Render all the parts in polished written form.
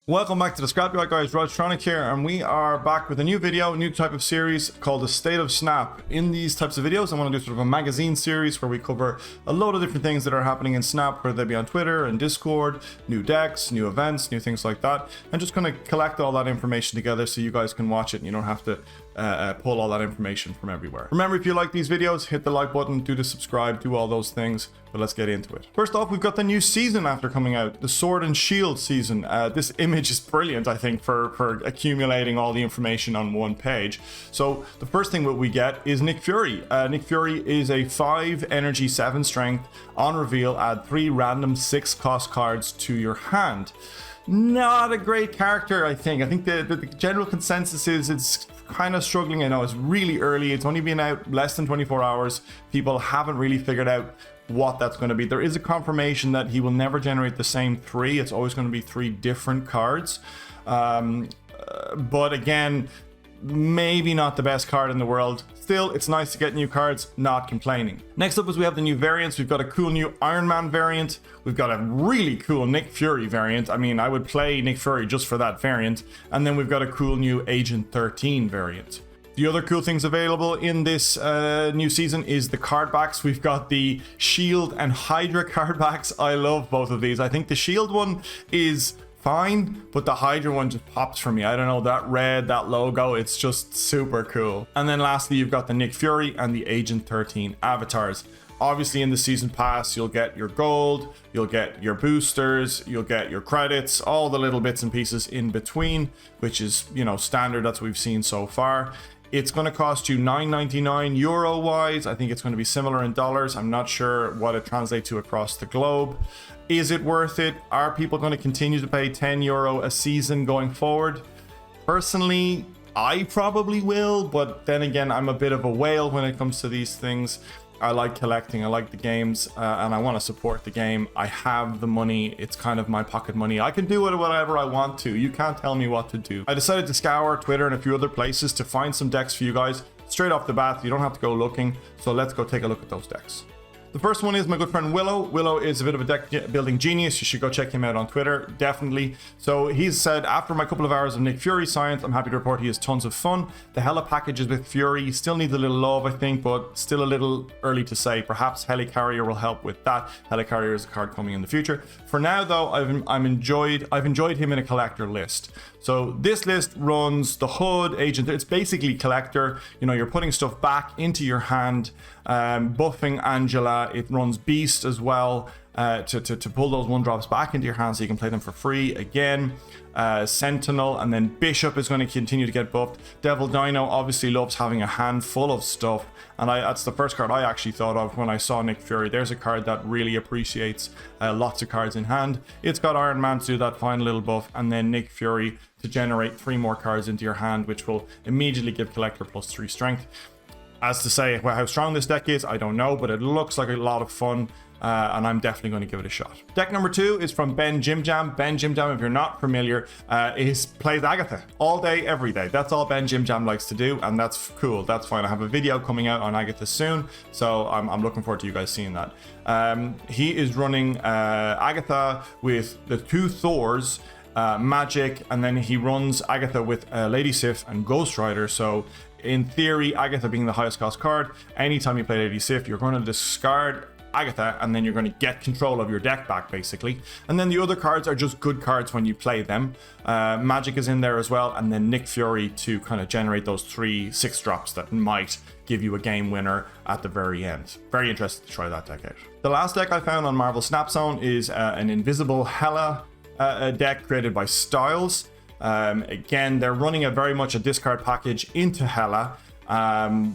Welcome back to the Scrapyard guys, Rodtronic here, and we are back with a new video, a new type of series called the State of Snap. In these types of videos, I want to do sort of a magazine series where we cover a load of different things that are happening in Snap, whether they be on Twitter and Discord, new decks, new events, new things like that, and just kind of collect all that information together so you guys can watch it and you don't have to pull all that information from everywhere. Remember, if you like these videos, hit the like button, do the subscribe, do all those things, but let's get into it. First off, we've got the new season after coming out, the Sword and Shield season. This image is brilliant, I think, for accumulating all the information on one page. So the first thing that we get is Nick Fury. Nick Fury is a 5 energy, 7 strength. On reveal, add 3 random 6 cost cards to your hand. Not a great character, I think. I think the general consensus is it's kind of struggling. I know it's really early. It's only been out less than 24 hours. People haven't really figured out what that's going to be. There is a confirmation that he will never generate the same 3. It's always going to be 3 different cards. But again, maybe not the best card in the world. Still, it's nice to get new cards, not complaining. Next up is we have the new variants. We've got a cool new Iron Man variant. We've got a really cool Nick Fury variant. I mean, I would play Nick Fury just for that variant. And then we've got a cool new Agent 13 variant. The other cool things available in this new season is the card backs. We've got the S.H.I.E.L.D and Hydra card backs. I love both of these. I think the S.H.I.E.L.D one is fine, but the Hydra one just pops for me. I don't know, that red, that logo, it's just super cool. And then lastly, you've got the Nick Fury and the Agent 13 avatars. Obviously in the season pass, you'll get your gold, you'll get your boosters, you'll get your credits, all the little bits and pieces in between, which is, you know, standard. That's what we've seen so far. It's going to cost you €9.99 euro wise. I think it's going to be similar in dollars. I'm not sure what it translates to across the globe. Is it worth it? Are people going to continue to pay €10 a season going forward? Personally, I probably will, but then again, I'm a bit of a whale when it comes to these things. I like collecting, I like the games, and I want to support the game. I have the money, it's kind of my pocket money. I can do it whatever I want to. You can't tell me what to do. I decided to scour Twitter and a few other places to find some decks for you guys. Straight off the bat, you don't have to go looking, so let's go take a look at those decks. The first one is my good friend Willow. Willow is a bit of a deck building genius. You should go check him out on Twitter, definitely. So he's said, after my couple of hours of Nick Fury science, I'm happy to report he has tons of fun. The Hela packages with Fury still needs a little love, I think, but still a little early to say. Perhaps Helicarrier will help with that. Helicarrier is a card coming in the future. For now, though, I've enjoyed him in a collector list. So this list runs the HUD, Agent. It's basically collector. You know, you're putting stuff back into your hand, buffing Angela. It runs Beast as well to pull those 1-drops back into your hand so you can play them for free again. Sentinel, and then Bishop is going to continue to get buffed. Devil Dino obviously loves having a handful of stuff, and that's the first card I actually thought of when I saw Nick Fury. There's a card that really appreciates lots of cards in hand. It's got Iron Man to do that fine little buff, and then Nick Fury to generate 3 more cards into your hand, which will immediately give Collector +3 strength. As to say how strong this deck is, I don't know, but it looks like a lot of fun. And I'm definitely going to give it a shot. Deck number 2 is from Ben Jim Jam. Ben Jim Jam, if you're not familiar, plays Agatha all day, every day. That's all Ben Jim Jam likes to do, and that's cool. That's fine. I have a video coming out on Agatha soon, so I'm looking forward to you guys seeing that. He is running Agatha with the 2 Thors, Magic, and then he runs Agatha with Lady Sif and Ghost Rider. So in theory, Agatha being the highest cost card, anytime you play Lady Sif, you're going to discard Agatha, and then you're going to get control of your deck back, basically. And then the other cards are just good cards when you play them. Magic is in there as well, and then Nick Fury to kind of generate those 3 6-drops that might give you a game winner at the very end. Very interested to try that deck out. The last deck I found on Marvel Snap Zone is an Invisible Hela deck created by Styles. Again, they're running very much a discard package into Hela.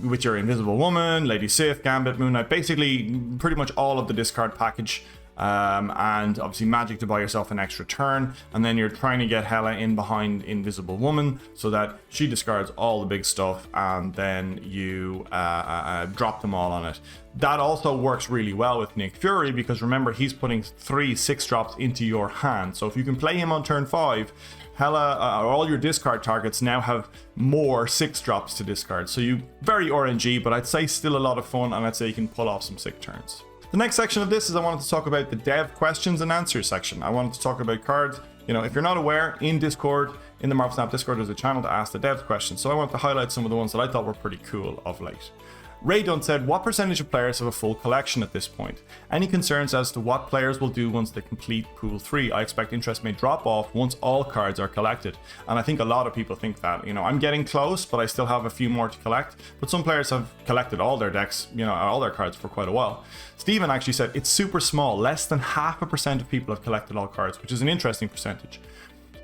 With your Invisible Woman, Lady Sif, Gambit, Moon Knight, basically pretty much all of the discard package, and obviously Magic to buy yourself an extra turn, and then you're trying to get Hela in behind Invisible Woman so that she discards all the big stuff, and then you drop them all on it. That also works really well with Nick Fury, because remember, he's putting 3 6-drops into your hand, so if you can play him on turn 5, Hela, all your discard targets now have more 6-drops to discard. So you very RNG, but I'd say still a lot of fun, and I'd say you can pull off some sick turns. The next section of this is I wanted to talk about the dev questions and answers section. I wanted to talk about cards You know, if you're not aware, in Discord, in the Marvel Snap Discord, there's a channel to ask the devs questions. So I want to highlight some of the ones that I thought were pretty cool of late. Ray Dunn said, what percentage of players have a full collection at this point? Any concerns as to what players will do once they complete Pool 3? I expect interest may drop off once all cards are collected. And I think a lot of people think that. You know, I'm getting close, but I still have a few more to collect. But some players have collected all their decks, you know, all their cards for quite a while. Steven actually said, it's super small. Less than 0.5% of people have collected all cards, which is an interesting percentage.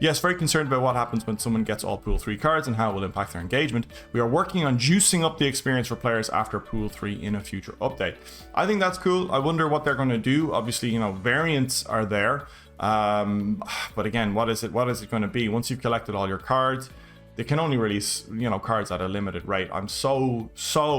Yes, very concerned about what happens when someone gets all Pool 3 cards and how it will impact their engagement. We are working on juicing up the experience for players after Pool 3 in a future update. I think that's cool. I wonder what they're going to do. Obviously, you know, variants are there. But again, what is it going to be? Once you've collected all your cards, they can only release, you know, cards at a limited rate. I'm so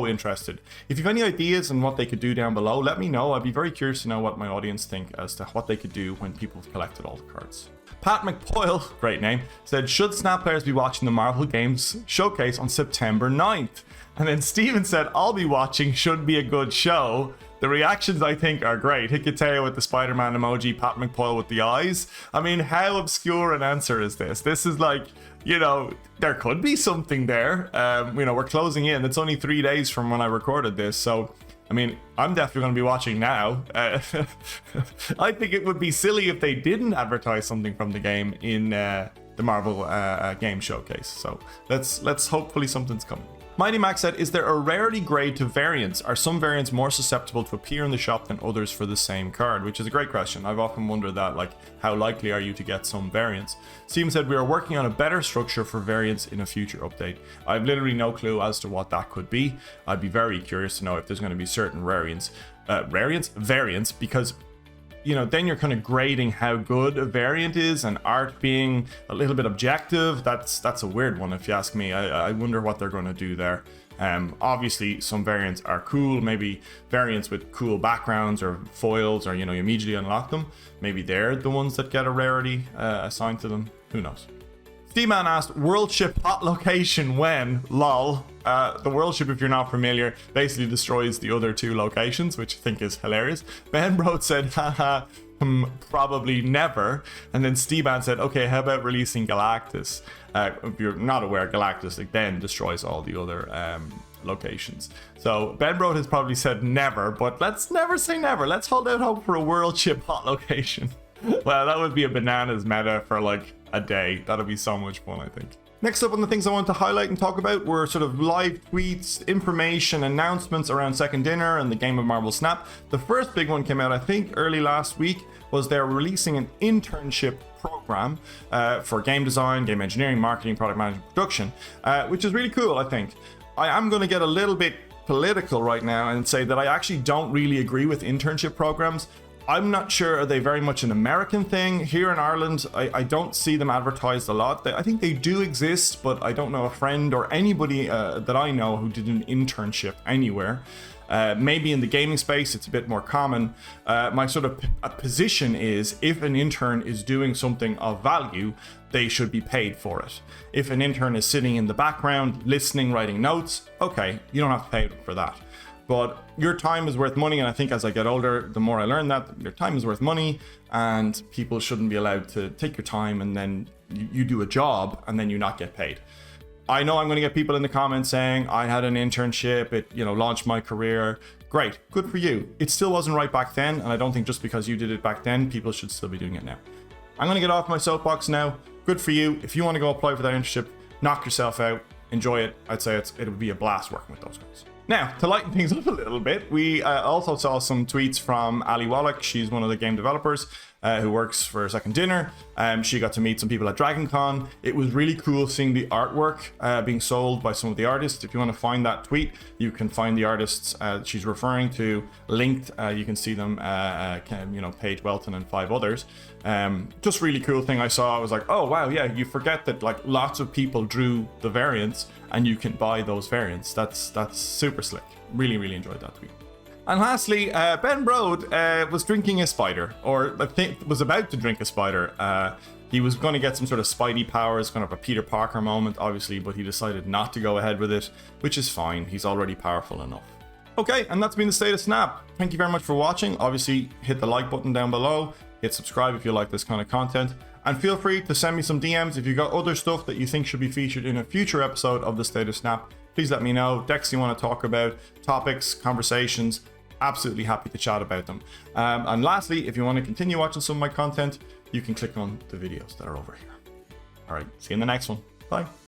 interested. If you have any ideas on what they could do down below, let me know. I'd be very curious to know what my audience think as to what they could do when people have collected all the cards. Pat McPoyle, great name, said, should Snap players be watching the Marvel Games Showcase on September 9th? And then Steven said, I'll be watching, should be a good show. The reactions, I think, are great. Hikateo with the Spider-Man emoji, Pat McPoyle with the eyes. I mean, how obscure an answer is this? This is like, you know, there could be something there. You know, we're closing in. It's only 3 days from when I recorded this, so I mean, I'm definitely going to be watching now. I think it would be silly if they didn't advertise something from the game in the Marvel Game Showcase. So let's hopefully something's coming. Mighty Max said, is there a rarity grade to variants? Are some variants more susceptible to appear in the shop than others for the same card? Which is a great question. I've often wondered that, like, how likely are you to get some variants? Steven said, we are working on a better structure for variants in a future update. I have literally no clue as to what that could be. I'd be very curious to know if there's going to be certain variants, because, you know, then you're kind of grading how good a variant is, and art being a little bit objective. That's a weird one if you ask me. I wonder what they're going to do there. Obviously some variants are cool, maybe variants with cool backgrounds or foils, or, you know, you immediately unlock them. Maybe they're the ones that get a rarity assigned to them. Who knows? Steeman asked, world ship hot location when? Lol. The world ship, if you're not familiar, basically destroys the other 2 locations, which I think is hilarious. Ben Broad said, haha, probably never. And then Steeman said, okay, how about releasing Galactus? If you're not aware, Galactus then destroys all the other locations. So Ben Broad has probably said never, but let's never say never. Let's hold out hope for a world ship hot location. Well, that would be a bananas meta for like a day. That'll be so much fun, I think. Next up on the things I want to highlight and talk about were sort of live tweets, information, announcements around Second Dinner and the game of Marvel Snap. The first big one came out, I think, early last week, was they're releasing an internship program for game design, game engineering, marketing, product management, production, which is really cool, I think. I am going to get a little bit political right now and say that I actually don't really agree with internship programs. I'm not sure, are they very much an American thing? Here in Ireland, I don't see them advertised a lot. I think they do exist, but I don't know a friend or anybody that I know who did an internship anywhere. Maybe in the gaming space, it's a bit more common. My sort of position is, if an intern is doing something of value, they should be paid for it. If an intern is sitting in the background, listening, writing notes, okay, you don't have to pay them for that. But your time is worth money, and I think as I get older, the more I learn that your time is worth money, and people shouldn't be allowed to take your time and then you do a job and then you not get paid. I know I'm going to get people in the comments saying I had an internship, it, you know, launched my career. Great, good for you. It still wasn't right back then, and I don't think just because you did it back then, people should still be doing it now. I'm going to get off my soapbox now. Good for you. If you want to go apply for that internship, knock yourself out, enjoy it. I'd say it would be a blast working with those guys. Now, to lighten things up a little bit, we also saw some tweets from Ali Wallach. She's one of the game developers who works for Second Dinner. She got to meet some people at DragonCon. It was really cool seeing the artwork being sold by some of the artists. If you want to find that tweet, you can find the artists she's referring to linked. You can see them, you know, Paige Welton and 5 others. Just really cool thing I saw. I was like, oh wow, yeah, you forget that like lots of people drew the variants and you can buy those variants. That's super slick. Really enjoyed that tweet. And lastly, Ben Broad was drinking a spider, or I think was about to drink a spider. He was going to get some sort of Spidey powers, kind of a Peter Parker moment, obviously, but he decided not to go ahead with it, which is fine. He's already powerful enough. Okay, and that's been the State of Snap. Thank you very much for watching. Obviously, hit the like button down below. Hit subscribe if you like this kind of content. And feel free to send me some DMs if you've got other stuff that you think should be featured in a future episode of the State of Snap. Please let me know. Decks you want to talk about, topics, conversations, absolutely happy to chat about them. And lastly, if you want to continue watching some of my content, you can click on the videos that are over here. All right, see you in the next one. Bye.